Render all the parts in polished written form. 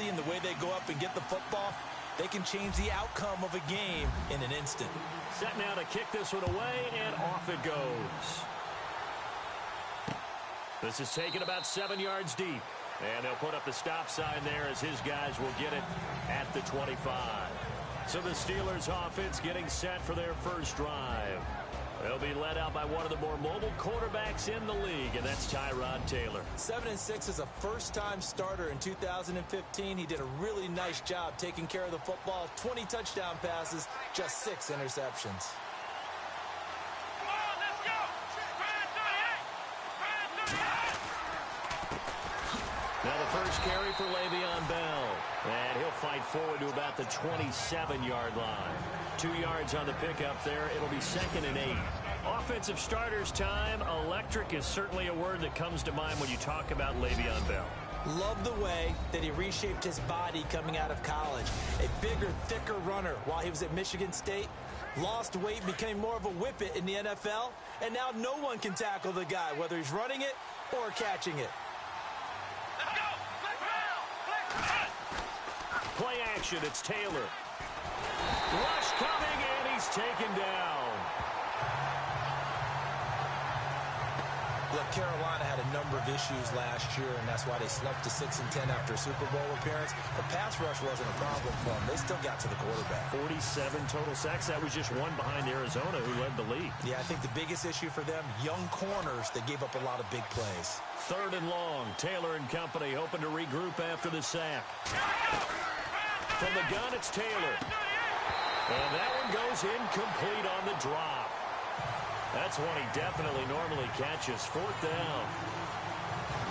accuracy and the way they go up and get the football, they can change the outcome of a game in an instant. Set now to kick this one away, and off it goes. This is taken about 7 yards deep. And they'll put up the stop sign there as his guys will get it at the 25. So the Steelers offense getting set for their first drive. They'll be led out by one of the more mobile quarterbacks in the league, and that's Tyrod Taylor. 7-6 as a first-time starter in 2015. He did a really nice job taking care of the football. 20 touchdown passes, just 6 interceptions. Now the first carry for Le'Veon Bell. And he'll fight forward to about the 27-yard line. 2 yards on the pickup there. It'll be 2nd and 8. Offensive starters time. Electric is certainly a word that comes to mind when you talk about Le'Veon Bell. Love the way that he reshaped his body coming out of college. A bigger, thicker runner while he was at Michigan State. Lost weight, became more of a whippet in the NFL. And now no one can tackle the guy, whether he's running it or catching it. Play action, it's Taylor. Rush coming, and he's taken down. Look, Carolina had a number of issues last year, and that's why they slumped to 6-10 after a Super Bowl appearance. The pass rush wasn't a problem for them. They still got to the quarterback. 47 total sacks. That was just one behind Arizona, who led the league. Yeah, I think the biggest issue for them, young corners, they gave up a lot of big plays. 3rd and long. Taylor and company hoping to regroup after the sack. From the gun, it's Taylor. And that one goes incomplete on the drop. That's one he definitely normally catches. 4th down.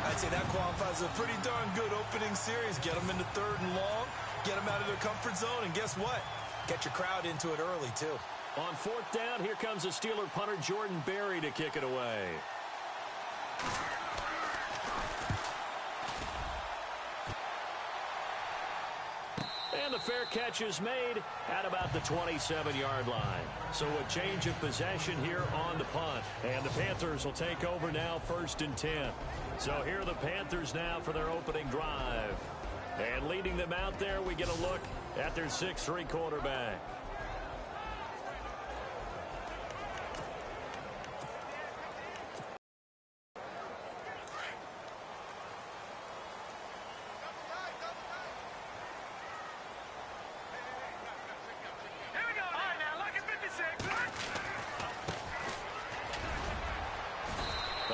I'd say that qualifies as a pretty darn good opening series. Get them into 3rd and long, get them out of their comfort zone, and guess what? Get your crowd into it early, too. On 4th down, here comes the Steeler punter Jordan Berry to kick it away. And the fair catch is made at about the 27-yard line. So a change of possession here on the punt. And the Panthers will take over now 1st and 10. So here are the Panthers now for their opening drive. And leading them out there, we get a look at their 6'3" quarterback.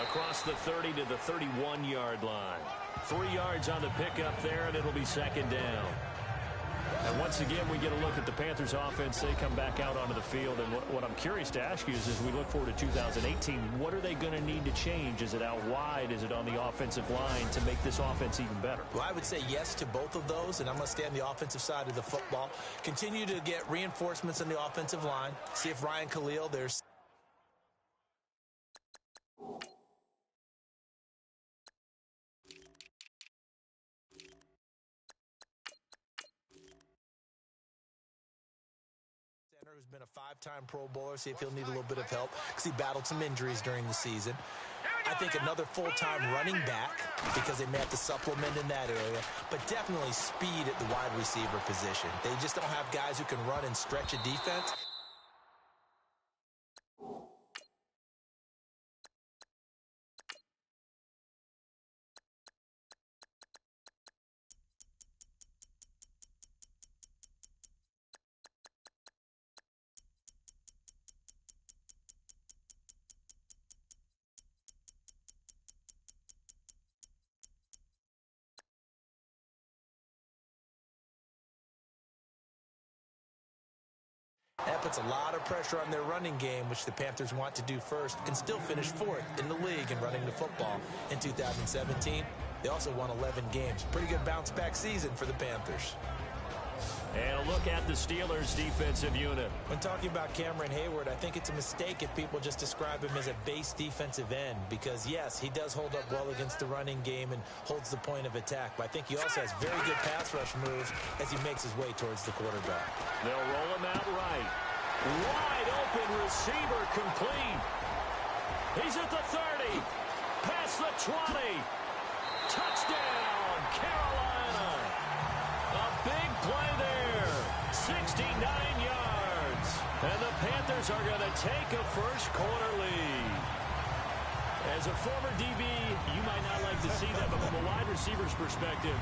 Across the 30 to the 31-yard line. 3 yards on the pickup there, and it'll be 2nd down. And once again, we get a look at the Panthers offense. They come back out onto the field. And what I'm curious to ask you is, as we look forward to 2018, what are they going to need to change? Is it out wide? Is it on the offensive line to make this offense even better? Well, I would say yes to both of those, and I'm going to stay on the offensive side of the football. Continue to get reinforcements on the offensive line. See if Ryan Khalil, there's who's been a 5-time Pro Bowler, see if he'll need a little bit of help because he battled some injuries during the season. I think another full-time running back because they may have to supplement in that area, but definitely speed at the wide receiver position. They just don't have guys who can run and stretch a defense. That puts a lot of pressure on their running game, which the Panthers want to do first, and still finish 4th in the league in running the football in 2017. They also won 11 games. Pretty good bounce-back season for the Panthers. And a look at the Steelers' defensive unit. When talking about Cameron Hayward, I think it's a mistake if people just describe him as a base defensive end because, yes, he does hold up well against the running game and holds the point of attack, but I think he also has very good pass rush moves as he makes his way towards the quarterback. They'll roll him out right. Wide open receiver complete. He's at the 30. Past the 20. Touchdown, Carolina. And the Panthers are going to take a first quarter lead. As a former DB, you might not like to see that, but from a wide receiver's perspective,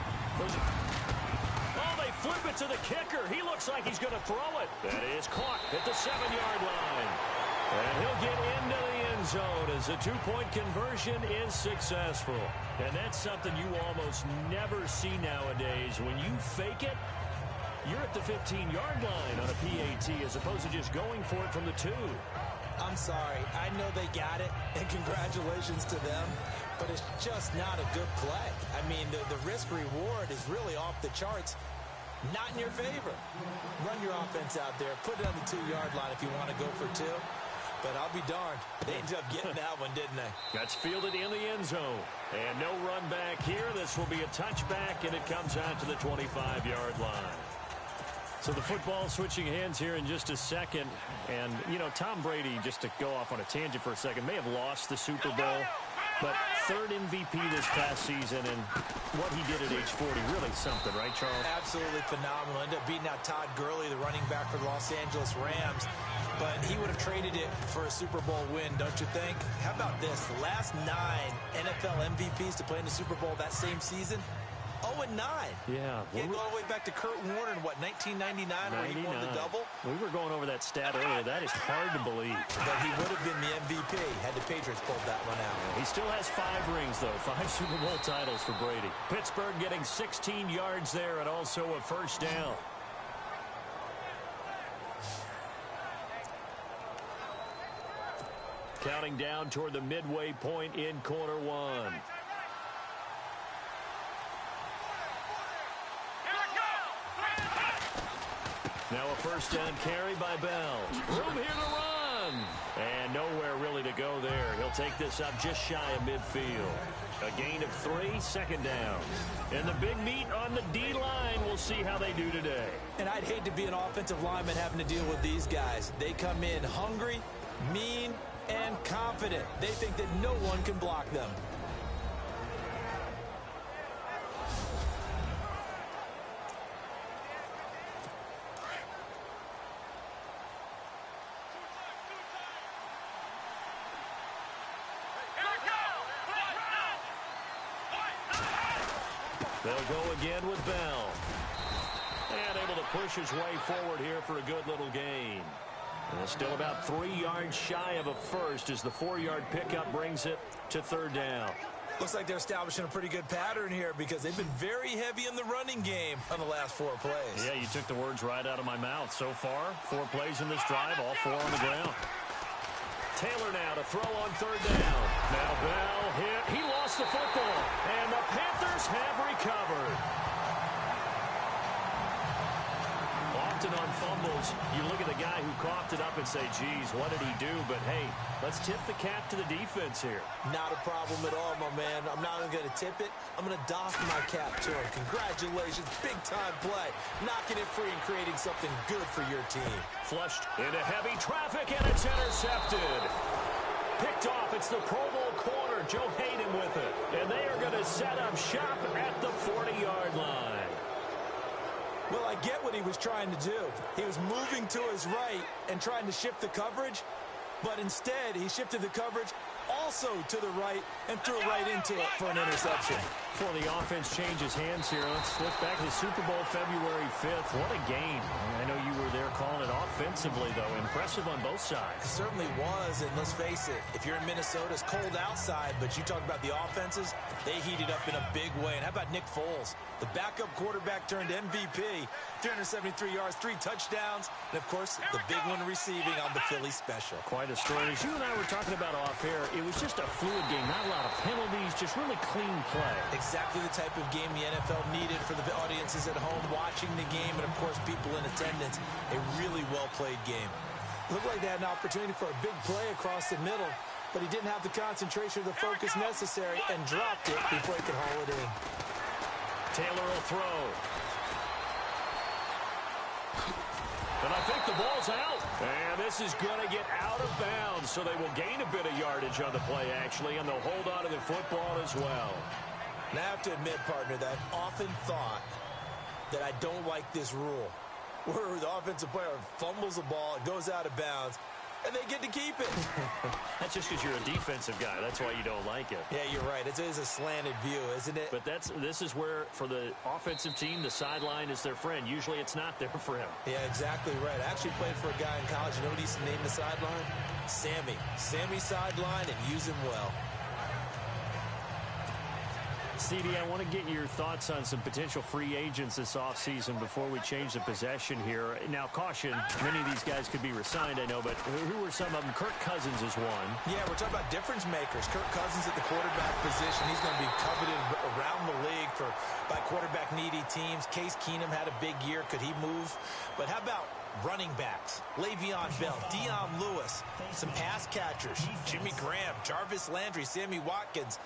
they flip it to the kicker. He looks like he's going to throw it. That is caught at the 7-yard line. And he'll get into the end zone as the two-point conversion is successful. And that's something you almost never see nowadays. When you fake it, you're at the 15-yard line on a PAT as opposed to just going for it from the 2. I'm sorry. I know they got it, and congratulations to them, but it's just not a good play. I mean, the risk-reward is really off the charts. Not in your favor. Run your offense out there. Put it on the 2-yard line if you want to go for 2. But I'll be darned. They ended up getting that one, didn't they? That's fielded in the end zone. And no run back here. This will be a touchback, and it comes out to the 25-yard line. So the football switching hands here in just a second. And, you know, Tom Brady, just to go off on a tangent for a second, may have lost the Super Bowl. But third MVP this past season, and what he did at age 40, really something, right, Charles? Absolutely phenomenal. Ended up beating out Todd Gurley, the running back for the Los Angeles Rams. But he would have traded it for a Super Bowl win, don't you think? How about this? The last 9 NFL MVPs to play in the Super Bowl that same season, 0-9. Yeah. You go all the way back to Kurt Warner in, what, 1999 where he won the double? We were going over that stat earlier. That is hard to believe. But he would have been the MVP had the Patriots pulled that one out. He still has 5 rings, though. 5 Super Bowl titles for Brady. Pittsburgh getting 16 yards there and also a first down. Counting down toward the midway point in quarter 1. Now a first down carry by Bell. Room here to run. And nowhere really to go there. He'll take this up just shy of midfield. A gain of 3, second down. And the big meat on the D-line. We'll see how they do today. And I'd hate to be an offensive lineman having to deal with these guys. They come in hungry, mean, and confident. They think that no one can block them. They'll go again with Bell. And able to push his way forward here for a good little gain. And still about 3 yards shy of a first as the 4-yard pickup brings it to third down. Looks like they're establishing a pretty good pattern here because they've been very heavy in the running game on the last 4 plays. Yeah, you took the words right out of my mouth. So far, 4 plays in this drive, all 4 on the ground. Taylor now to throw on third down. Now Bell hit. He lost the football. And the Panthers have recovered. Often on fumbles, you look at the guy who coughed it up and say, geez, what did he do? But, hey, let's tip the cap to the defense here. Not a problem at all, my man. I'm not even going to tip it. I'm going to doff my cap to him. Congratulations. Big-time play. Knocking it free and creating something good for your team. Flushed into heavy traffic, and it's intercepted. Picked off. It's the Pro Bowl corner. Joe Hayden with it. And they are going to set up shop at the 40-yard line. Well, I get what he was trying to do. He was moving to his right and trying to shift the coverage, but instead he shifted the coverage also to the right and threw right into it for an interception. Before the offense changes hands here, let's look back at the Super Bowl February 5th. What a game. I know you were there calling it offensively, though. Impressive on both sides. It certainly was, and let's face it, if you're in Minnesota, it's cold outside, but you talk about the offenses, they heated up in a big way. And how about Nick Foles? The backup quarterback turned MVP, 373 yards, 3 touchdowns, and, of course, the big one receiving on the Philly special. Quite a story. As you and I were talking about off air, it was just a fluid game, not a lot of penalties, just really clean play. Exactly the type of game the NFL needed for the audiences at home watching the game and, of course, people in attendance. A really well-played game. Looked like they had an opportunity for a big play across the middle, but he didn't have the concentration or the focus necessary and dropped it before he could haul it in. Taylor will throw. And I think the ball's out. And this is going to get out of bounds, so they will gain a bit of yardage on the play, actually, and they'll hold on to the football as well. And I have to admit, partner, that I've often thought that I don't like this rule. where the offensive player fumbles the ball, it goes out of bounds, and they get to keep it. That's just because you're a defensive guy. That's why you don't like it. Yeah, you're right. It is a slanted view, isn't it? But this is where, for the offensive team, the sideline is their friend. Usually it's not there for him. Yeah, exactly right. I actually played for a guy in college. You know what he used to name the sideline? Sammy. Sammy sideline, and use him well. CD, I want to get your thoughts on some potential free agents this offseason before we change the possession here. Now, caution, many of these guys could be re-signed, I know, but who are some of them? Kirk Cousins is one. Yeah, we're talking about difference makers. Kirk Cousins at the quarterback position. He's going to be coveted around the league by quarterback-needy teams. Case Keenum had a big year. Could he move? But how about running backs? Le'Veon Bell, Dion Lewis, some pass catchers, Jimmy Graham, Jarvis Landry, Sammy Watkins.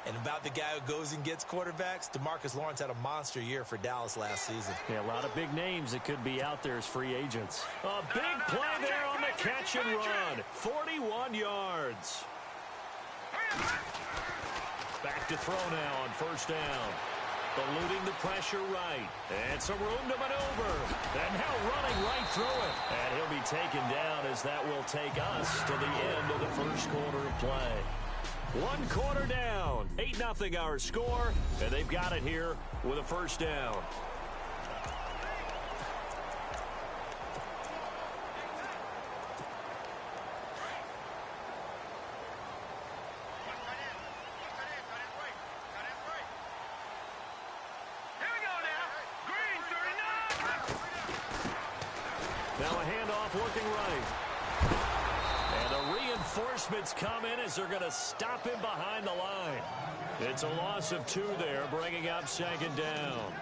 And about the guy who goes and gets quarterbacks, DeMarcus Lawrence had a monster year for Dallas last season. Yeah, a lot of big names that could be out there as free agents. A big play there on the catch and run. 41 yards. Back to throw now on first down. Eluding the pressure right. And some room to maneuver. And now running right through it. And he'll be taken down as that will take us to the end of the first quarter of play. 1 quarter down. 8-0 our score. And they've got it here with a first down. Now a handoff working right. And the reinforcements come in as they're going to stop him behind the line. It's a loss of 2 there, bringing up second down.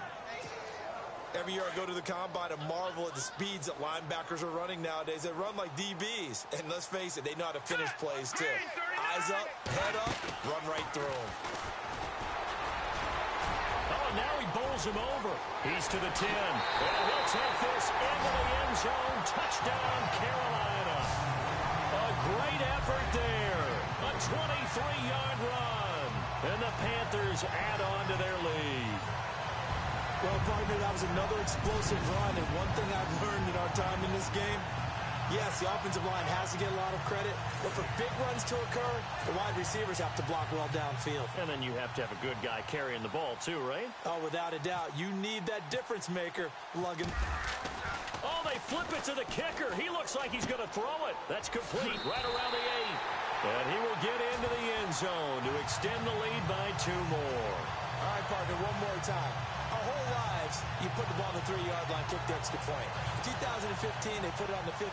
Every year I go to the combine and marvel at the speeds that linebackers are running nowadays. They run like DBs. And let's face it, they know how to finish plays too. Eyes up, head up, run right through them. Oh, now he bowls him over. He's to the 10. And he'll take this into the end zone. Touchdown, Carolina. A great effort there. A 23-yard run. And the Panthers add on to their lead. Well, partner, that was another explosive run. And one thing I've learned in our time in this game, yes, the offensive line has to get a lot of credit, but for big runs to occur, the wide receivers have to block well downfield. And then you have to have a good guy carrying the ball too, right? Oh, without a doubt. You need that difference maker lugging. Oh, they flip it to the kicker. He looks like he's going to throw it. That's complete right around the 8. And he will get into the end zone to extend the lead by 2 more. All right, partner, one more time. Our whole lives, you put the ball on the 3-yard line, kick the extra point. 2015, they put it on the 15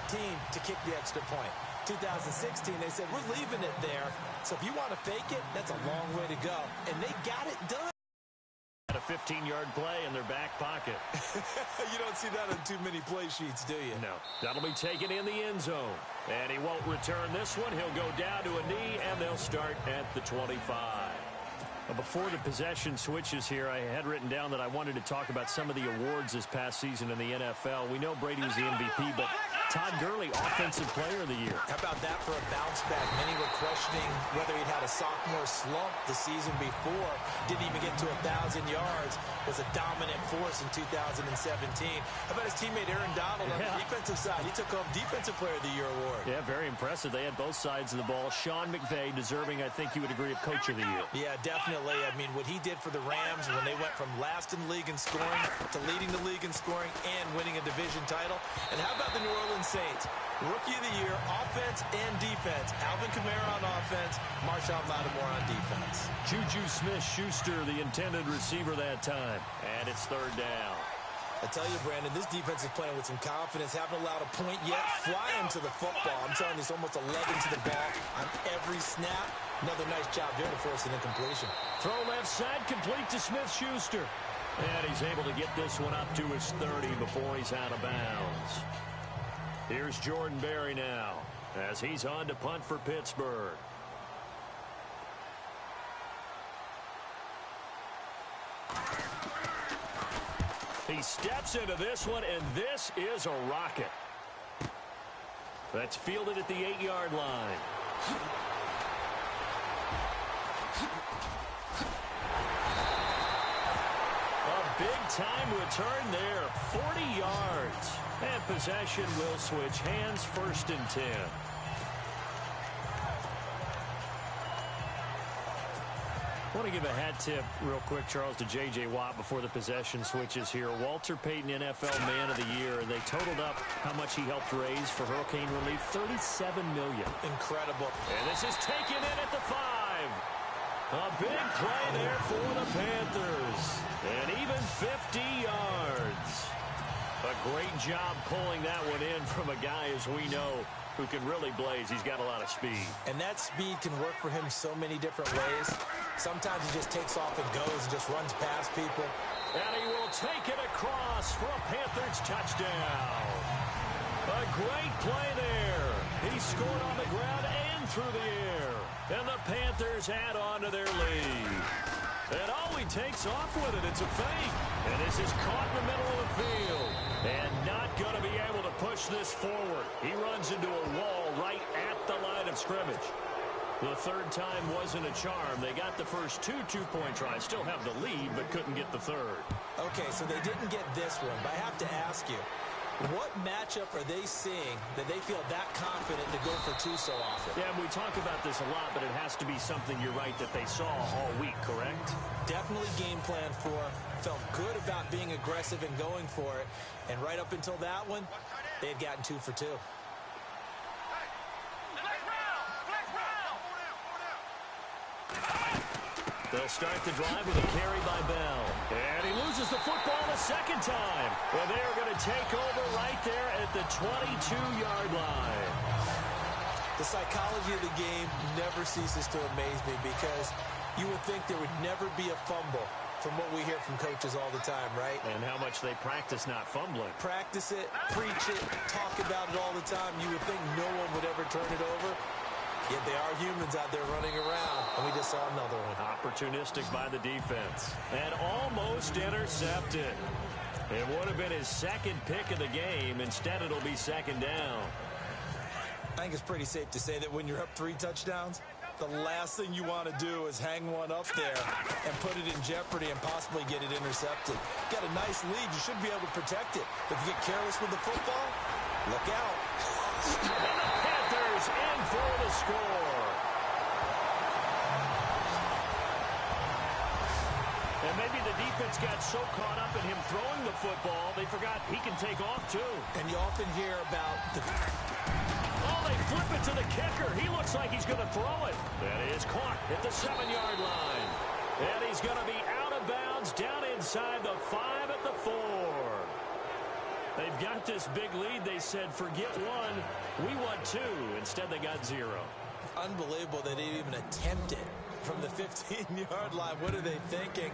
to kick the extra point. 2016, they said, we're leaving it there. So if you want to fake it, that's a long way to go. And they got it done. A 15-yard play in their back pocket. You don't see that on too many play sheets, do you? No. That'll be taken in the end zone. And he won't return this one. He'll go down to a knee, and they'll start at the 25. Before the possession switches here, I had written down that I wanted to talk about some of the awards this past season in the NFL. We know Brady was the MVP, but Todd Gurley, Offensive Player of the Year. How about that for a bounce back? Many were questioning whether he'd had a sophomore slump the season before. Didn't even get to 1,000 yards. Was a dominant force in 2017. How about his teammate Aaron Donald on the defensive side? He took home Defensive Player of the Year award. Yeah, very impressive. They had both sides of the ball. Sean McVay deserving, I think you would agree, of Coach of the Year. Yeah, definitely. I mean, what he did for the Rams when they went from last in the league in scoring to leading the league in scoring and winning a division title. And how about the New Orleans Saints? Rookie of the Year, offense and defense. Alvin Kamara on offense, Marshawn Lattimore on defense. Juju Smith-Schuster, the intended receiver that time. And it's 3rd down. I tell you, Brandon, this defense is playing with some confidence. Haven't allowed a point yet. Flying to the football. I'm telling you, it's almost 11 to the ball on every snap. Another nice job there to force an incompletion. Throw left side, complete to Smith-Schuster. And he's able to get this one up to his 30 before he's out of bounds. Here's Jordan Berry now as he's on to punt for Pittsburgh. He steps into this one, and this is a rocket. That's fielded at the 8-yard line. A big-time return there, 40 yards. And possession will switch hands, 1st and 10. I want to give a hat tip real quick, Charles, to J.J. Watt before the possession switches here. Walter Payton, NFL Man of the Year, and they totaled up how much he helped raise for hurricane relief, $37 million. Incredible. And this is taken in at the 5. A big play there for the Panthers. And even 50 yards. A great job pulling that one in from a guy, as we know, who can really blaze. He's got a lot of speed. And that speed can work for him so many different ways. Sometimes he just takes off and goes and just runs past people. And he will take it across for a Panthers touchdown. A great play there. He scored on the ground and through the air. And the Panthers add on to their lead. And he takes off with it. It's a fake. And this is caught in the middle of the field. And not going to be able to push this forward. He runs into a wall right at the line of scrimmage. The 3rd time wasn't a charm. They got the first 2 two-point tries. Still have the lead, but couldn't get the 3rd. Okay, so they didn't get this one, but I have to ask you, what matchup are they seeing that they feel that confident to go for 2 so often? Yeah, we talk about this a lot, but it has to be something, you're right, that they saw all week, correct? Definitely game plan for. Felt good about being aggressive and going for it. And right up until that one, they had gotten 2 for 2. They'll start the drive with a carry by Bell. And he loses the football a 2nd time. And they are going to take over right there at the 22-yard line. The psychology of the game never ceases to amaze me because you would think there would never be a fumble from what we hear from coaches all the time, right? And how much they practice not fumbling. Practice it, preach it, talk about it all the time. You would think no one would ever turn it over. Yet they are humans out there running around, and we just saw another one. Opportunistic by the defense. And almost intercepted. It would have been his 2nd pick of the game. Instead, it'll be 2nd down. I think it's pretty safe to say that when you're up 3 touchdowns, the last thing you want to do is hang one up there and put it in jeopardy and possibly get it intercepted. Got a nice lead. You should be able to protect it. If you get careless with the football, look out. And the Panthers in for the score. And maybe the defense got so caught up in him throwing the football, they forgot he can take off too. And you often hear about the... Oh, they flip it to the kicker. He looks like he's going to throw it. That is caught at the 7-yard line. And he's going to be out of bounds down inside the 5 at the 4. They've got this big lead. They said, forget 1. We want 2. Instead, they got 0. Unbelievable that they even attempted from the 15-yard line. What are they thinking?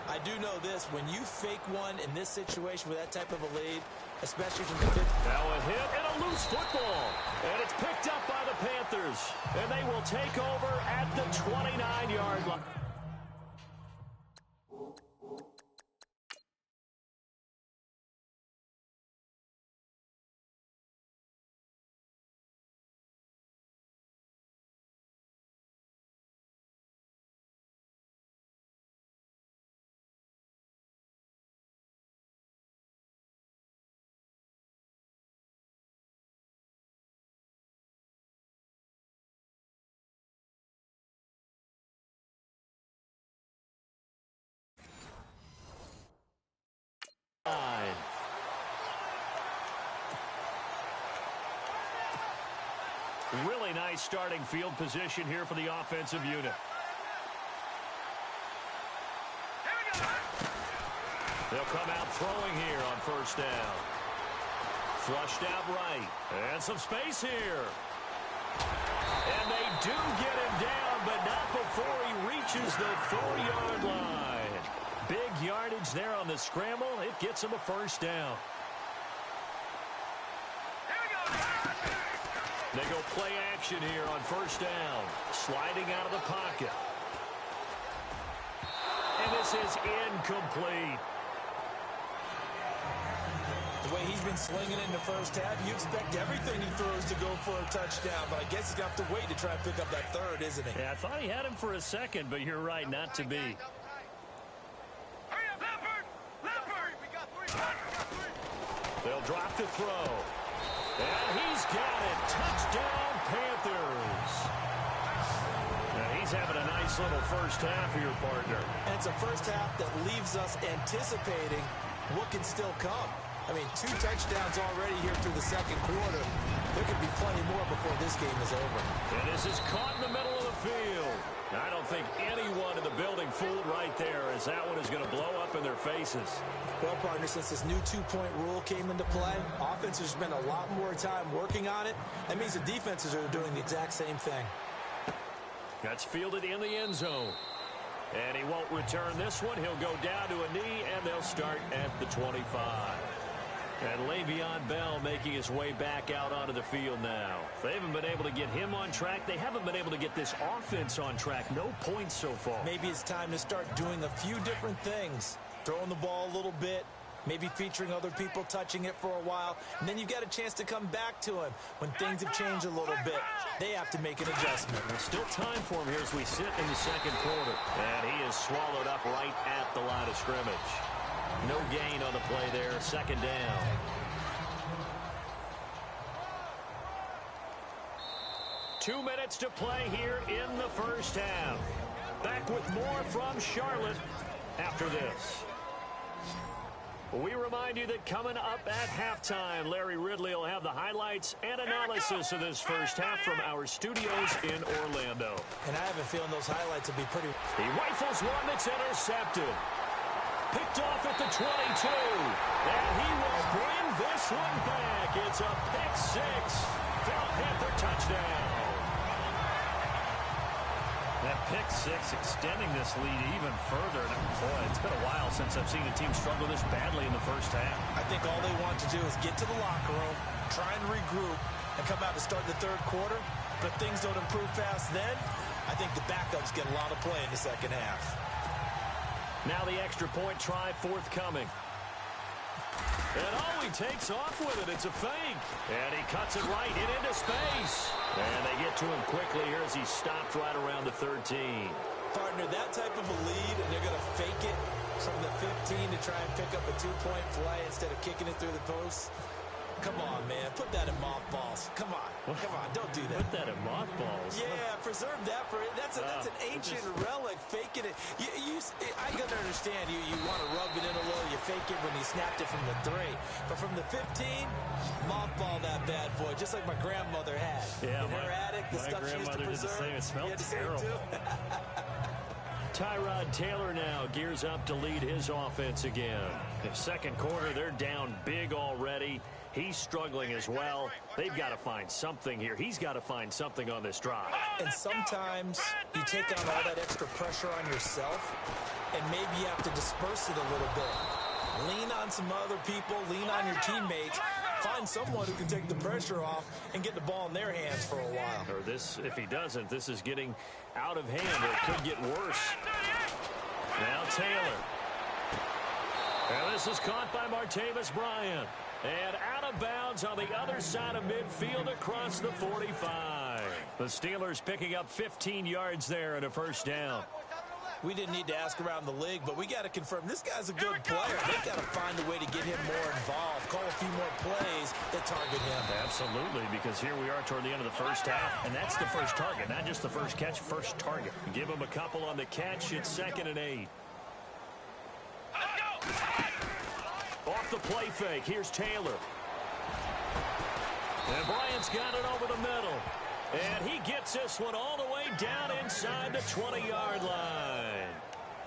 I do know this. When you fake one in this situation with that type of a lead, especially from the 15... Now a hit and a loose football. And it's picked up by the Panthers. And they will take over at the 29-yard line. Really nice starting field position here for the offensive unit. They'll come out throwing here on 1st down. Flushed out right. And some space here. And they do get him down, but not before he reaches the 4-yard line. Big yardage there on the scramble. It gets him a 1st down. They go play action here on 1st down. Sliding out of the pocket. And this is incomplete. The way he's been slinging it in the first half, you expect everything he throws to go for a touchdown, but I guess he's going to have to wait to try and pick up that 3rd, isn't he? Yeah, I thought he had him for a second, but you're right, not to be. They'll drop to throw. And he's got it. Touchdown, Panthers. Now he's having a nice little first half here, partner. And it's a first half that leaves us anticipating what can still come. I mean, 2 touchdowns already here through the second quarter. There could be plenty more before this game is over. And this is caught in the middle of the field. I don't think anyone in the building fooled right there, as that one is going to blow up in their faces. Well, partner, since this new 2-point rule came into play, offenses spend a lot more time working on it. That means the defenses are doing the exact same thing. That's fielded in the end zone. And he won't return this one. He'll go down to a knee, and they'll start at the 25. And Le'Veon Bell making his way back out onto the field now. They haven't been able to get him on track. They haven't been able to get this offense on track. No points so far. Maybe it's time to start doing a few different things. Throwing the ball a little bit, maybe featuring other people touching it for a while, and then you've got a chance to come back to him when things have changed a little bit. They have to make an adjustment. There's still time for him here as we sit in the second quarter. And he is swallowed up right at the line of scrimmage. No gain on the play there. Second down. Two minutes to play here in the first half. Back with more from Charlotte after this. We remind you that coming up at halftime, Larry Ridley will have the highlights and analysis of this first half from our studios in Orlando. And I have a feeling those highlights will be pretty... He rifles one that's intercepted. Picked off at the 22. And he will bring this one back. It's a pick six. Panther touchdown. That pick six extending this lead even further. Boy, it's been a while since I've seen a team struggle this badly in the first half. I think all they want to do is get to the locker room, try and regroup, and come out to start the third quarter. But if things don't improve fast then, I think the backups get a lot of play in the second half. Now the extra point try forthcoming. And oh, he takes off with it. It's a fake. And he cuts it right into space. And they get to him quickly here as he stopped right around the 13. Partner, that type of a lead, and they're going to fake it from the 15 to try and pick up a 2-point play instead of kicking it through the post. Come on, man. Put that in mothballs. Come on. Come on. Don't do that. Put that in mothballs? Yeah, preserve that for it. That's an ancient relic, faking it. I can understand you want to rub it in a little. You fake it when you snapped it from the 3. But from the 15, mothball that bad boy, just like my grandmother had. Yeah, in her attic, the stuff she used to preserve. It smelled terrible. Tyrod Taylor now gears up to lead his offense again. In second quarter, they're down big already. He's struggling as well. They've got to find something here. He's got to find something on this drive. And sometimes you take on all that extra pressure on yourself, and maybe you have to disperse it a little bit. Lean on some other people. Lean on your teammates. Find someone who can take the pressure off and get the ball in their hands for a while. Or this, if he doesn't, this is getting out of hand, or it could get worse. Now Taylor. And this is caught by Martavis Bryant. And out of bounds on the other side of midfield across the 45. The Steelers picking up 15 yards there and a first down. We didn't need to ask around the league, but we got to confirm this guy's a good player. They've got to find a way to get him more involved, call a few more plays that target him. Absolutely, because here we are toward the end of the first half, and that's the first target, not just the first catch, first target. Give him a couple on the catch. It's 2nd and 8. Off the play fake, here's Taylor. And Bryant's got it over the middle. And he gets this one all the way down inside the 20-yard line.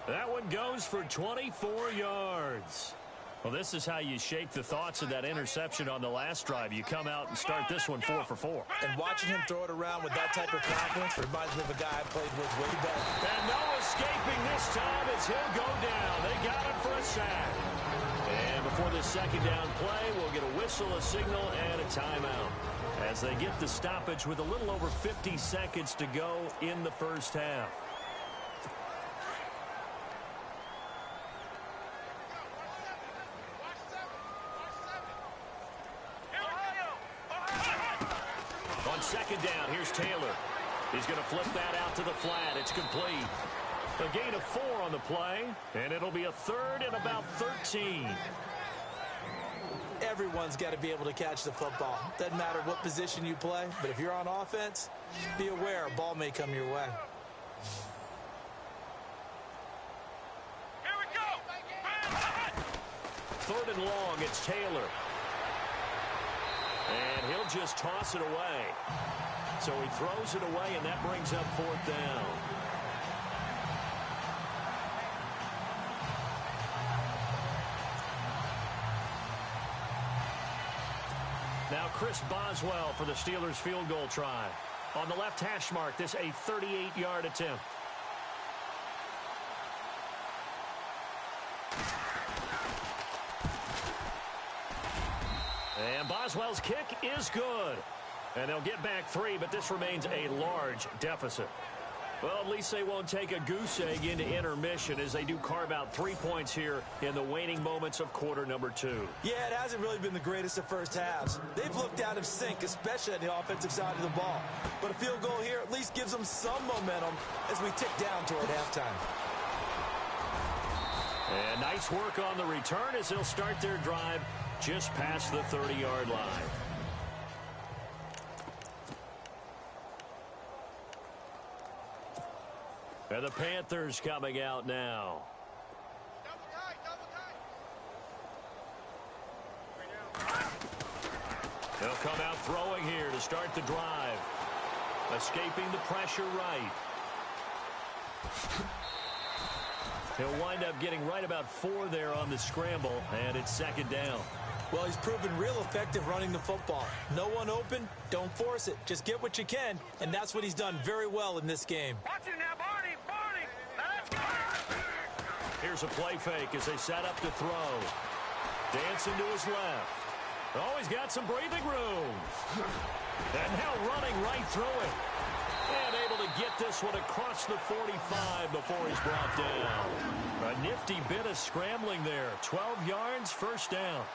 That one goes for 24 yards. Well, this is how you shake the thoughts of that interception on the last drive. You come out and start this one 4 for 4. And watching him throw it around with that type of confidence reminds me of a guy I played with way back. And no escaping this time as he'll go down. They got him for a sack. And before this second down play, we'll get a whistle, a signal, and a timeout as they get the stoppage with a little over 50 seconds to go in the first half. On second down, here's Taylor. He's going to flip that out to the flat. It's complete. A gain of 4 on the play, and it'll be a 3rd and about 13. Everyone's got to be able to catch the football. Doesn't matter what position you play, but if you're on offense, be aware a ball may come your way. Here we go. Third and long, it's Taylor. And he'll just toss it away. So he throws it away, and that brings up fourth down. Now Chris Boswell for the Steelers field goal try. On the left hash mark, this a 38-yard attempt. And Boswell's kick is good. And they'll get back 3, but this remains a large deficit. Well, at least they won't take a goose egg into intermission as they do carve out 3 points here in the waning moments of quarter number 2. Yeah, it hasn't really been the greatest of first halves. They've looked out of sync, especially on the offensive side of the ball. But a field goal here at least gives them some momentum as we tick down toward halftime. And nice work on the return as they'll start their drive just past the 30-yard line. And the Panthers coming out now. They'll come out throwing here to start the drive. Escaping the pressure right. He'll wind up getting right about 4 there on the scramble, and it's second down. Well, he's proven real effective running the football. No one open, don't force it. Just get what you can, and that's what he's done very well in this game. Watch it now, Barney! Barney! Let's go! Here's a play fake as they set up to throw. Dancing to his left. Oh, he's got some breathing room. And now running right through it. And able to get this one across the 45 before he's brought down. A nifty bit of scrambling there. 12 yards, first down.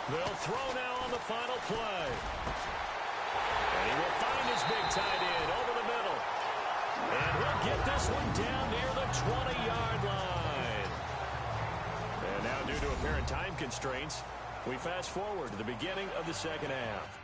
They'll throw now on the final play. And he will find his big tight end over the middle. And he'll get this one down near the 20-yard line. And now, due to apparent time constraints, we fast forward to the beginning of the second half.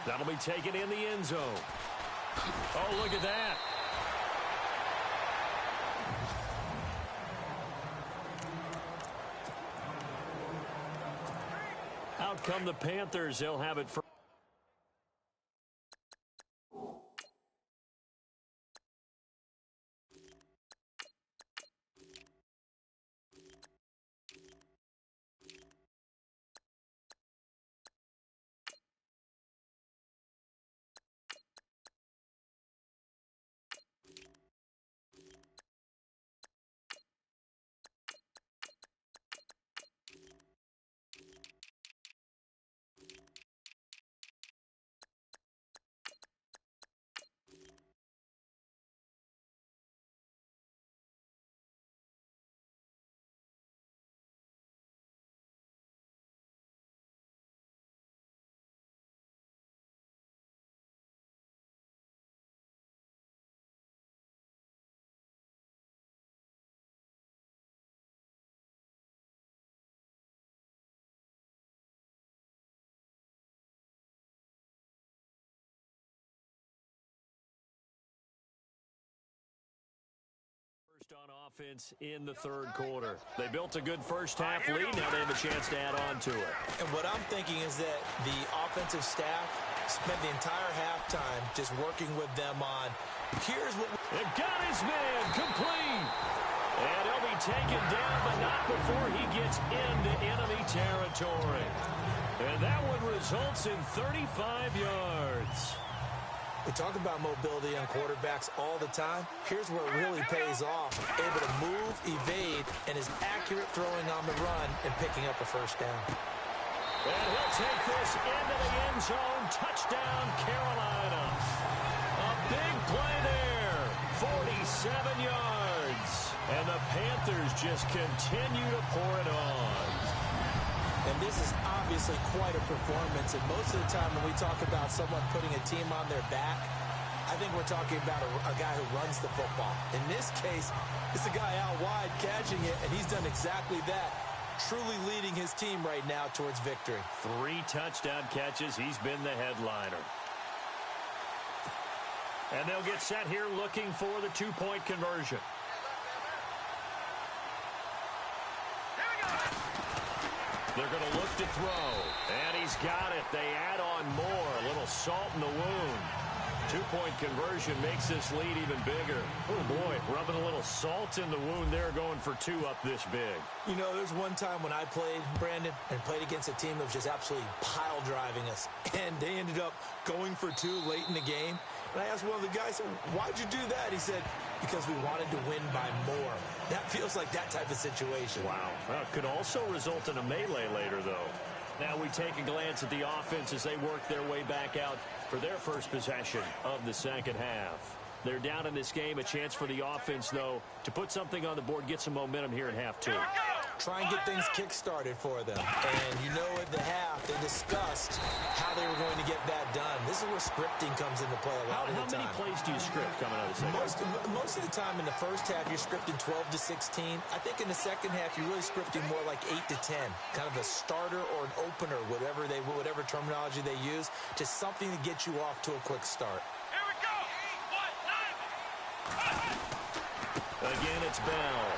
That'll be taken in the end zone. Oh, look at that. Out come the Panthers. They'll have it for. On offense in the third quarter. They built a good first half lead. Now they have a chance to add on to it. And what I'm thinking is that the offensive staff spent the entire halftime just working with them on, here's what It got his man complete. And he'll be taken down, but not before he gets into enemy territory. And that one results in 35 yards. We talk about mobility on quarterbacks all the time. Here's where it really pays off. Able to move, evade, and is accurate throwing on the run and picking up a first down. And he'll take this into the end zone. Touchdown, Carolina. A big play there. 47 yards. And the Panthers just continue to pour it on. And this is obviously quite a performance. And most of the time when we talk about someone putting a team on their back, I think we're talking about a guy who runs the football. In this case, it's a guy out wide catching it, and he's done exactly that, truly leading his team right now towards victory. 3 touchdown catches. He's been the headliner. And they'll get set here looking for the 2-point conversion. They're going to look to throw. And he's got it. They add on more. A little salt in the wound. 2-point conversion makes this lead even bigger. Oh, boy, rubbing a little salt in the wound there, going for 2 up this big. You know, there's one time when I played, Brandon, and played against a team that was just absolutely pile driving us. And they ended up going for 2 late in the game. And I asked one of the guys, why'd you do that? He said, because we wanted to win by more. That feels like that type of situation. Wow. Well, it could also result in a melee later, though. Now we take a glance at the offense as they work their way back out for their first possession of the second half. They're down in this game. A chance for the offense, though, to put something on the board, get some momentum here in half 2. Try and get things kick-started for them. And you know at the half, they discussed how they were going to get that done. This is where scripting comes into play a lot of the time. How many plays do you script coming out of the second half? Most of the time in the first half, you're scripting 12 to 16. I think in the second half, you're really scripting more like 8 to 10. Kind of a starter or an opener, whatever terminology they use. Just something to get you off to a quick start. Here we go. Again, it's Bell.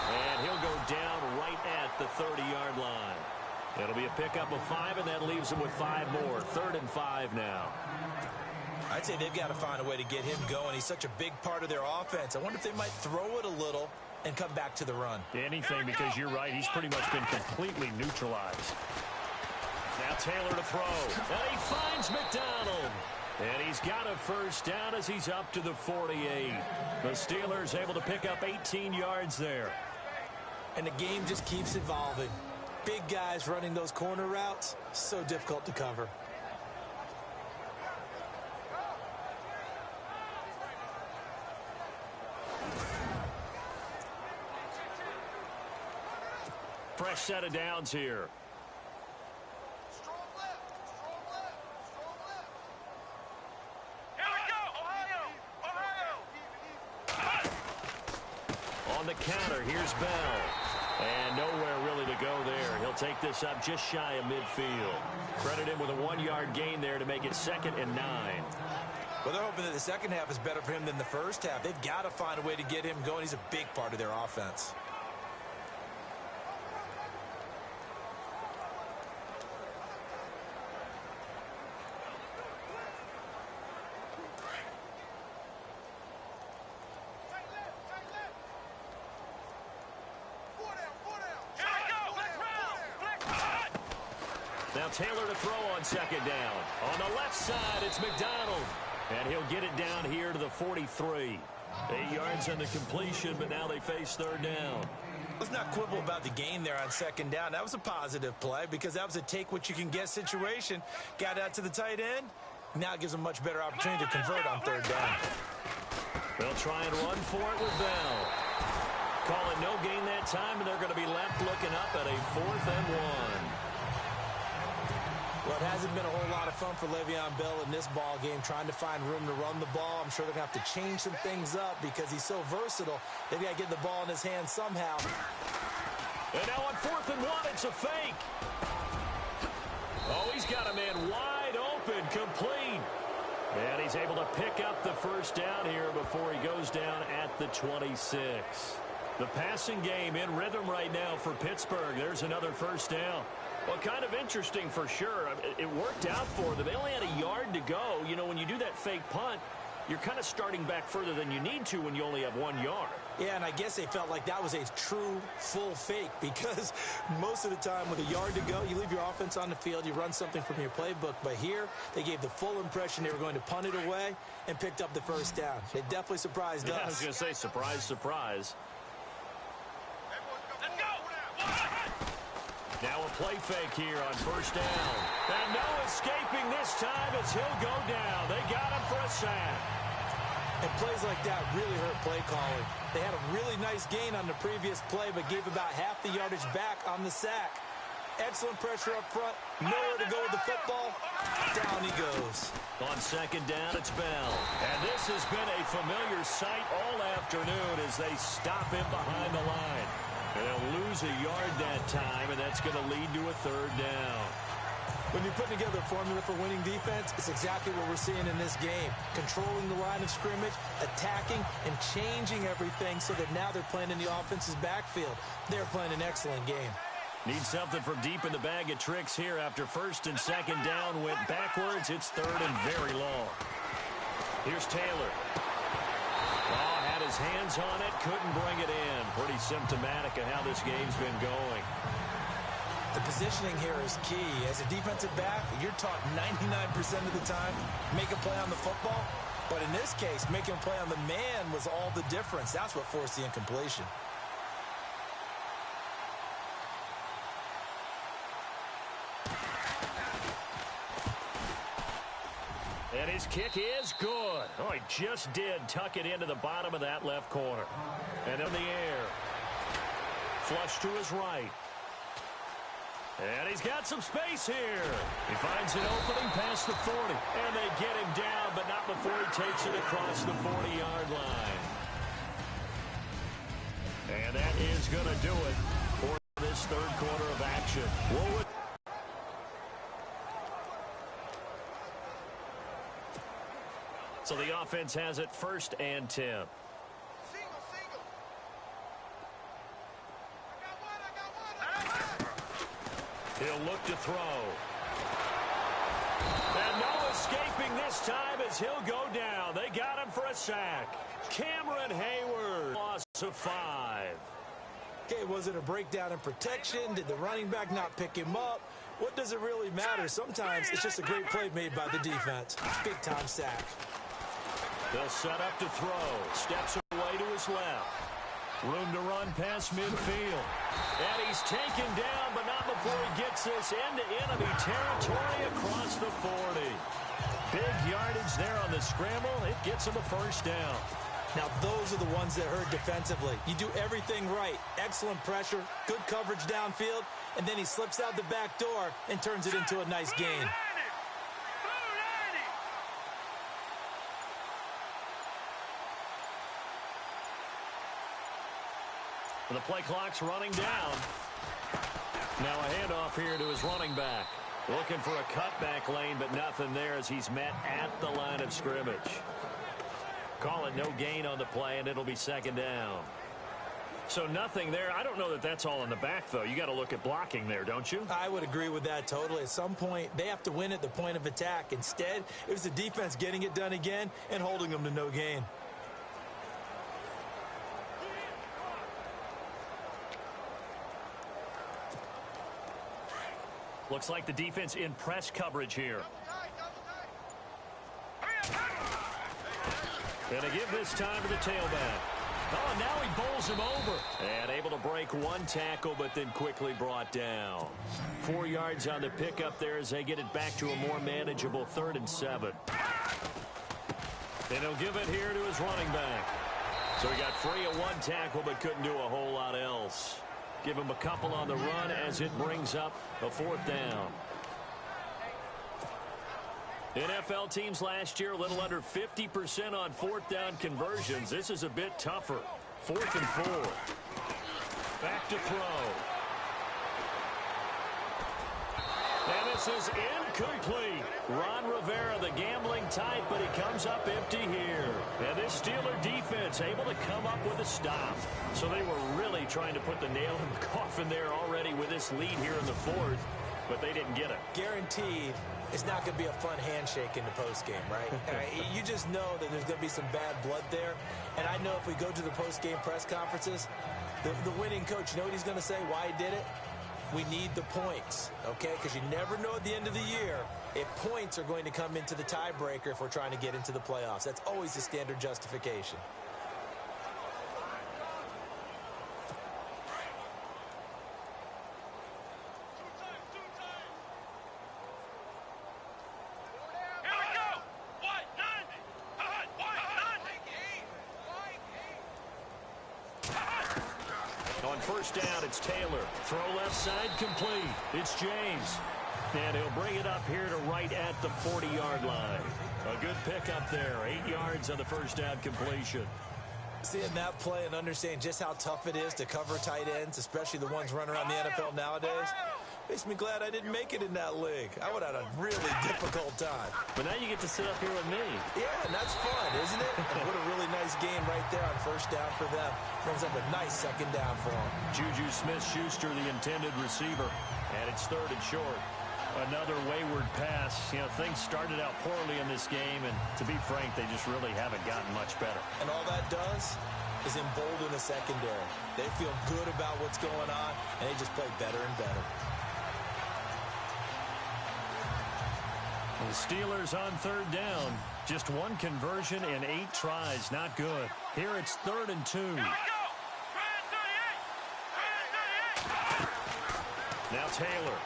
And he'll go down right at the 30-yard line. It'll be a pickup of 5, and that leaves him with 5 more. 3rd and 5 now. I'd say they've got to find a way to get him going. He's such a big part of their offense. I wonder if they might throw it a little and come back to the run. Anything, because you're right. He's pretty much been completely neutralized. Now Taylor to throw. And he finds McDonald. And he's got a first down as he's up to the 48. The Steelers able to pick up 18 yards there. And the game just keeps evolving. Big guys running those corner routes, so difficult to cover. Fresh set of downs here. On the counter, here's Bell. And nowhere really to go there. He'll take this up just shy of midfield. Credit him with a 1-yard gain there to make it 2nd and 9. Well, they're hoping that the second half is better for him than the first half. They've got to find a way to get him going. He's a big part of their offense. Now Taylor to throw on 2nd down. On the left side, it's McDonald. And he'll get it down here to the 43. 8 yards on the completion, but now they face 3rd down. Let's not quibble about the gain there on 2nd down. That was a positive play because that was a take-what-you-can-get situation. Got out to the tight end. Now it gives them a much better opportunity to convert on 3rd down. They'll try and run for it with Bell. Call it no gain that time, and they're going to be left looking up at a 4th and 1. Well, it hasn't been a whole lot of fun for Le'Veon Bell in this ball game, trying to find room to run the ball. I'm sure they're going to have to change some things up because he's so versatile. They've got to get the ball in his hands somehow. And now on 4th and 1, it's a fake. Oh, he's got a man wide open, complete. And he's able to pick up the 1st down here before he goes down at the 26. The passing game in rhythm right now for Pittsburgh. There's another 1st down. Well, kind of interesting for sure. It worked out for them. They only had a yard to go. You know, when you do that fake punt, you're kind of starting back further than you need to when you only have 1 yard. Yeah, and I guess they felt like that was a true full fake because most of the time with a yard to go, you leave your offense on the field, you run something from your playbook. But here, they gave the full impression they were going to punt it away and picked up the 1st down. They definitely surprised us. I was going to say, surprise, surprise. Now a play fake here on 1st down. And no escaping this time as he'll go down. They got him for a sack. And plays like that really hurt play calling. They had a really nice gain on the previous play, but gave about half the yardage back on the sack. Excellent pressure up front. Nowhere to go with the football. Down he goes. On 2nd down, it's Bell. And this has been a familiar sight all afternoon as they stop him behind the line. And they'll lose a yard that time, and that's going to lead to a 3rd down. When you're putting together a formula for winning defense, it's exactly what we're seeing in this game. Controlling the line of scrimmage, attacking, and changing everything so that now they're playing in the offense's backfield. They're playing an excellent game. Need something from deep in the bag of tricks here after 1st and 2nd down went backwards. It's 3rd and very long. Here's Taylor. Oh, had his hands on it, couldn't bring it in. Pretty symptomatic of how this game's been going. The positioning here is key. As a defensive back, you're taught 99% of the time, make a play on the football. But in this case, making a play on the man was all the difference. That's what forced the incompletion. And his kick is good. Oh, he just did tuck it into the bottom of that left corner. And in the air. Flush to his right. And he's got some space here. He finds an opening past the 40. And they get him down, but not before he takes it across the 40-yard line. And that is going to do it for this 3rd quarter of action. So the offense has it 1st and 10. He'll look to throw. And no escaping this time as he'll go down. They got him for a sack. Cameron Hayward, loss of 5. Okay, was it a breakdown in protection? Did the running back not pick him up? What does it really matter? Sometimes it's just a great play made by the defense. Big-time sack. They'll set up to throw. Steps away to his left. Room to run past midfield. And he's taken down, but not before he gets this into enemy territory across the 40. Big yardage there on the scramble. It gets him a 1st down. Now, those are the ones that hurt defensively. You do everything right. Excellent pressure, good coverage downfield, and then he slips out the back door and turns it into a nice gain. The play clock's running down. Now a handoff here to his running back. Looking for a cutback lane, but nothing there as he's met at the line of scrimmage. Call it no gain on the play, and it'll be second down. So nothing there. I don't know that that's all in the back, though. You got to look at blocking there, don't you? I would agree with that totally. At some point, they have to win at the point of attack. Instead, it was the defense getting it done again and holding them to no gain. Looks like the defense in press coverage here. And they give this time to the tailback. Oh, now he bowls him over. And able to break one tackle, but then quickly brought down. 4 yards on the pickup there as they get it back to a more manageable 3rd and 7. And he'll give it here to his running back. So he got free of one tackle, but couldn't do a whole lot else. Give him a couple on the run as it brings up a 4th down. NFL teams last year a little under 50% on 4th down conversions. This is a bit tougher. 4th and 4. Back to throw. And this is incomplete. Ron Rivera, the gambling type, but he comes up empty here. And this Steeler defense able to come up with a stop. So they were really trying to put the nail in the coffin there already with this lead here in the 4th, but they didn't get it. Guaranteed it's not going to be a fun handshake in the postgame, right? You just know that there's going to be some bad blood there. And I know if we go to the postgame press conferences, the winning coach, you know what he's going to say, why he did it? We need the points, okay? Because you never know at the end of the year if points are going to come into the tiebreaker if we're trying to get into the playoffs. That's always the standard justification. First down, it's Taylor. Throw left side complete. It's James. And he'll bring it up here to right at the 40-yard line. A good pickup there. 8 yards on the first down completion. Seeing that play and understanding just how tough it is to cover tight ends, especially the ones running around the NFL nowadays, makes me glad I didn't make it in that league. I would have had a really difficult time. But now you get to sit up here with me. Yeah, and that's fun, isn't it? And what a really nice game right there on first down for them. Brings up a nice second down for them. Juju Smith-Schuster, the intended receiver. And it's 3rd and short. Another wayward pass. You know, things started out poorly in this game, and to be frank, they just really haven't gotten much better. And all that does is embolden the secondary. They feel good about what's going on, and they just play better and better. The Steelers on 3rd down. Just one conversion in 8 tries. Not good. Here it's 3rd and 2. Now Taylor.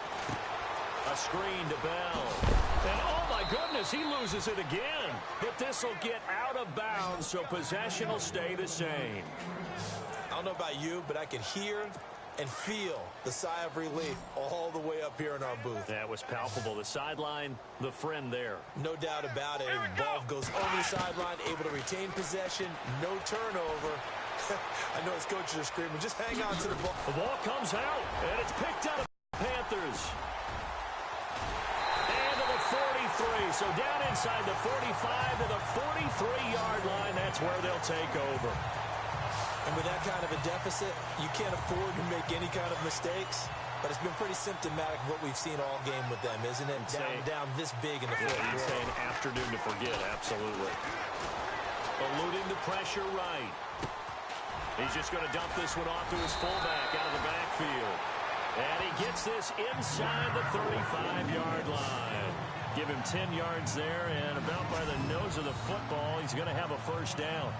A screen to Bell. And oh my goodness, he loses it again. But this will get out of bounds, so possession will stay the same. I don't know about you, but I could hear and feel the sigh of relief all the way up here in our booth. That was palpable. The sideline, the friend there. No doubt about it. Ball goes over the sideline, able to retain possession, no turnover. I know his coaches are screaming, just hang on to the ball. The ball comes out, and it's picked out of Panthers. And to the 43. So down inside the 45 to the 43-yard line. That's where they'll take over. And with that kind of a deficit, you can't afford to make any kind of mistakes. But it's been pretty symptomatic of what we've seen all game with them, isn't it? Down this big in the fourth quarter. You'd say an afternoon to forget, absolutely. Eluding the pressure right. He's just going to dump this one off to his fullback out of the backfield. And he gets this inside the 35-yard line. Give him 10 yards there, and about by the nose of the football, he's going to have a first down.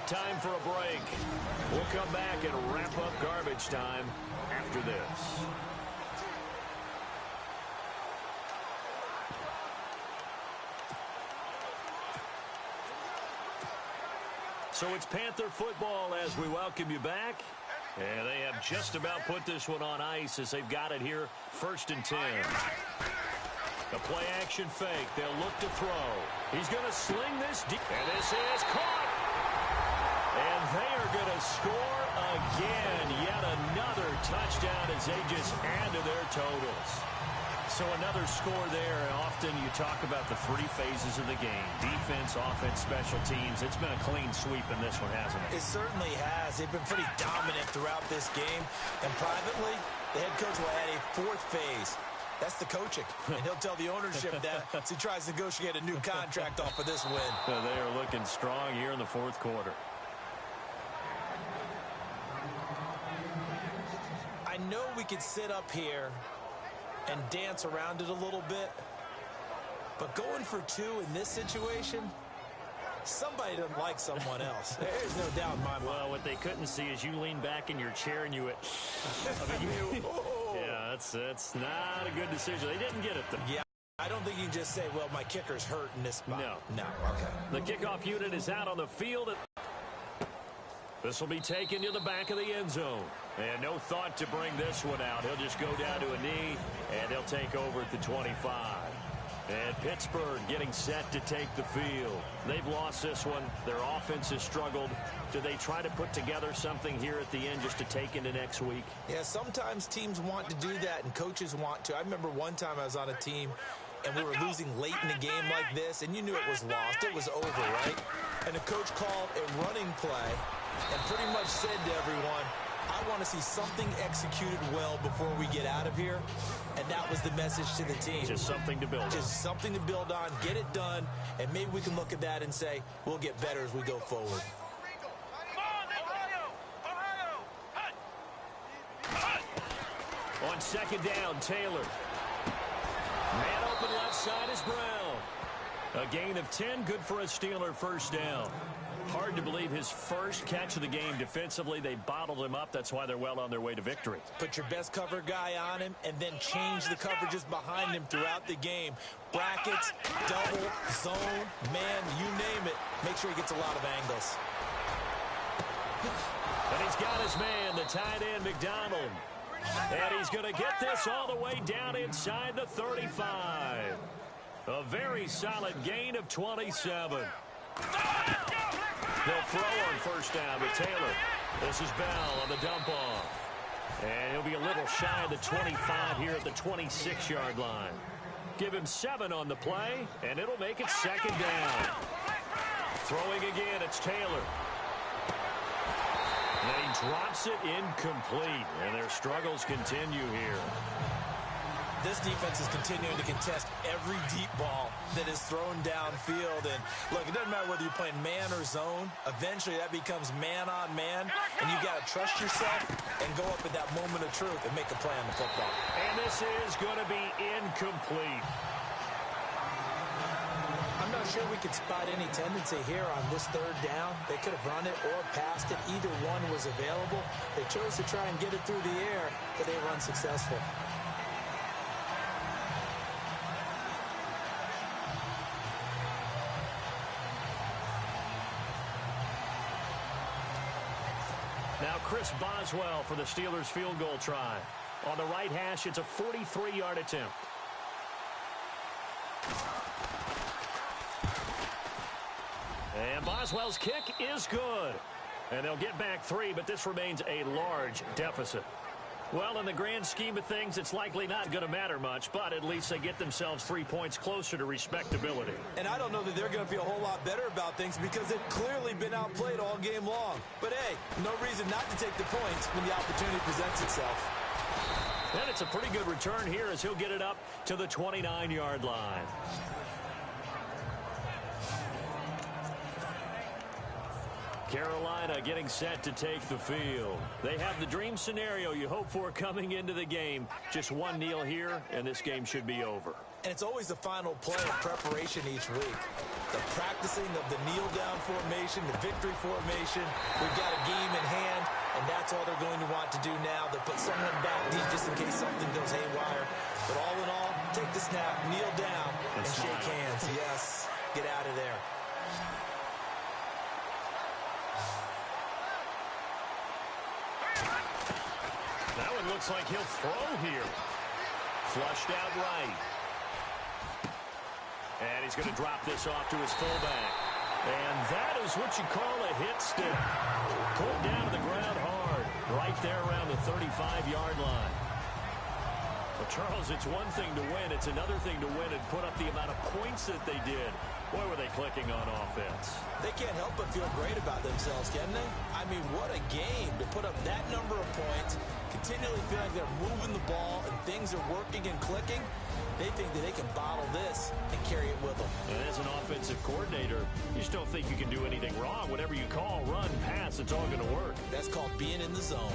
Time for a break. We'll come back and wrap up garbage time after this. So it's Panther football as we welcome you back. And they have just about put this one on ice as they've got it here, 1st and 10. A play-action fake. They'll look to throw. He's going to sling this deep. And this is caught. And they are going to score again. Yet another touchdown as they just add to their totals. So another score there. Often you talk about the 3 phases of the game. Defense, offense, special teams. It's been a clean sweep in this one, hasn't it? It certainly has. They've been pretty dominant throughout this game. And privately, the head coach will add a 4th phase. That's the coaching. And he'll tell the ownership that as he tries to negotiate a new contract off of this win. They are looking strong here in the 4th quarter. I know we could sit up here and dance around it a little bit, but going for 2 in this situation, somebody doesn't like someone else. There's no doubt in my mind. Well, what they couldn't see is you lean back in your chair and you went, yeah, that's not a good decision. They didn't get it, though. Yeah, I don't think you can just say, well, my kicker's hurt in this spot. No. Okay. The kickoff unit is out on the field. This will be taken to the back of the end zone. And no thought to bring this one out. He'll just go down to a knee, and they'll take over at the 25. And Pittsburgh getting set to take the field. They've lost this one. Their offense has struggled. Do they try to put together something here at the end just to take into next week? Yeah, sometimes teams want to do that, and coaches want to. I remember one time I was on a team, and we were losing late in the game like this, and you knew it was lost. It was over, right? And the coach called a running play and pretty much said to everyone, I want to see something executed well before we get out of here. And that was the message to the team. Just something to build on. Just something to build on, get it done, and maybe we can look at that and say, we'll get better as we go forward. On 2nd down, Taylor. Man open left side is Brown. A gain of 10, good for a Steeler 1st down. Hard to believe his first catch of the game defensively. They bottled him up. That's why they're well on their way to victory. Put your best cover guy on him and then change the coverages behind him throughout the game. Brackets, double, zone, man, you name it. Make sure he gets a lot of angles. And he's got his man, the tight end, McDonald. And he's going to get this all the way down inside the 35. A very solid gain of 27. They'll throw on 1st down to Taylor. This is Bell on the dump-off. And he'll be a little shy of the 25 here at the 26-yard line. Give him 7 on the play, and it'll make it 2nd down. Throwing again, it's Taylor. And he drops it incomplete, and their struggles continue here. This defense is continuing to contest every deep ball that is thrown downfield. And, look, it doesn't matter whether you're playing man or zone. Eventually, that becomes man-on-man, and you got to trust yourself and go up at that moment of truth and make a play on the football. And this is going to be incomplete. I'm not sure we could spot any tendency here on this 3rd down. They could have run it or passed it. Either one was available. They chose to try and get it through the air, but they were unsuccessful. Now Chris Boswell for the Steelers field goal try. On the right hash, it's a 43-yard attempt. And Boswell's kick is good. And they'll get back 3, but this remains a large deficit. Well, in the grand scheme of things, it's likely not going to matter much, but at least they get themselves 3 points closer to respectability. And I don't know that they're going to feel a whole lot better about things because they've clearly been outplayed all game long. But, hey, no reason not to take the points when the opportunity presents itself. And it's a pretty good return here as he'll get it up to the 29-yard line. Carolina getting set to take the field. They have the dream scenario you hope for coming into the game. Just one kneel here, and this game should be over. And it's always the final play of preparation each week. The practicing of the kneel-down formation, the victory formation. We've got a game in hand, and that's all they're going to want to do now. They'll put someone back deep just in case something goes haywire. But all in all, take the snap, kneel down, and shake hands. Yes, get out of there. looks like he'll throw here. Flushed out right. And he's going to drop this off to his fullback. And that is what you call a hit stick. Put down to the ground hard, right there around the 35-yard line. Well, Charles, it's one thing to win. It's another thing to win and put up the amount of points that they did. Boy, were they clicking on offense. They can't help but feel great about themselves, can they? I mean, what a game to put up that number of points, continually feel like they're moving the ball and things are working and clicking. They think that they can bottle this and carry it with them. And as an offensive coordinator, you just don't think you can do anything wrong. Whatever you call, run, pass, it's all going to work. That's called being in the zone.